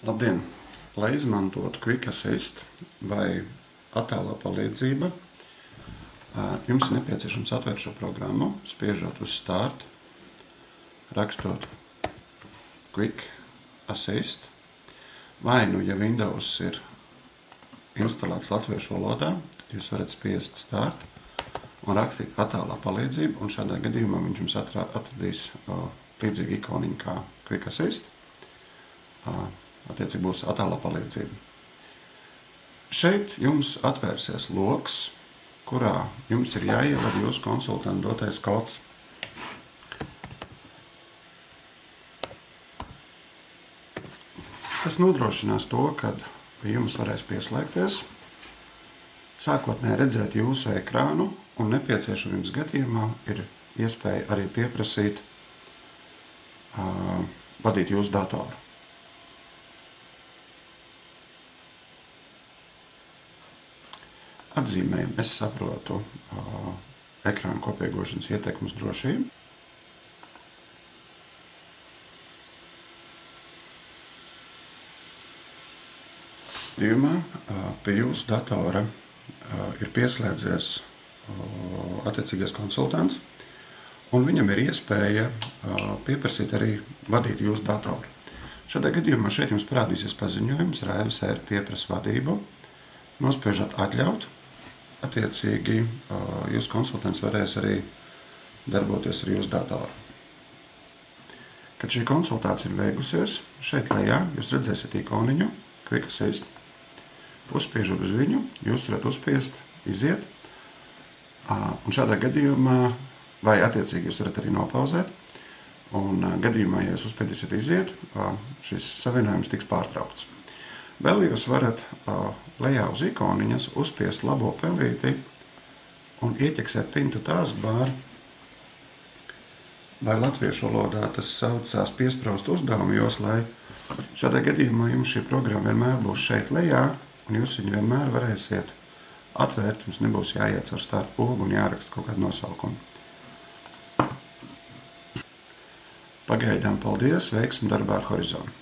Labdien! Lai izmantotu Quick Assist vai attēlā palīdzība, jums ir nepieciešams atvērt šo programmu, spiežot uz Start, rakstot Quick Assist, vai ja Windows ir instalēts latviešu valodā, tad jūs varat spiest Start un rakstīt attēlā palīdzību, un šādā gadījumā viņš jums atradīs līdzīgu ikoniņu kā Quick Assist. Attiecīgi būs attēlā palīdzība. Šeit jums atvērsies loks, kurā jums ir jāievada jūsu konsultanta dotais kods. Tas nodrošinās to, ka pie jums varēs pieslēgties, sākotnēji redzēt jūsu ekrānu, un nepieciešamības gadījumā ir iespēja arī pieprasīt vadīt jūsu datoru. Atzīmējam, es saprotu ekrāna kopiegošanas ietekmes drošību. Pie jūsu datora ir pieslēdzies attiecīgais konsultants, un viņam ir iespēja pieprasīt arī vadīt jūsu datoru. Šādā gadījumā šeit jums parādīsies paziņojums, Raivis R pieprasa vadību, nospiežot atļaut. Attiecīgi, jūsu konsultants varēs arī darboties ar jūsu datoru. Kad šī konsultācija ir beigusies, šeit lejā jūs redzēsiet ikoniņu Quick Assist. Uzspiežot uz viņu, jūs varat uzspiest iziet, un šādā gadījumā, vai attiecīgi jūs varat arī nopauzēt, un gadījumā, ja jūs uzspiedīsiet iziet, šis savienojums tiks pārtraukts. Vēl jūs varat lejā uz ikoniņas uzspiest labo pelīti un ieķeksēt PIN to taskbar, vai latviešu valodā tas saucās piespraust uzdevumu joslai. Šādā gadījumā jums šī programma vienmēr būs šeit lejā, un jūs viņu vienmēr varēsiet atvērt, jums nebūs jāiet caur startu pogu un jāraksta kaut kādu nosaukumu. Pagaidām paldies, veiksmi darbā ar Horizonu!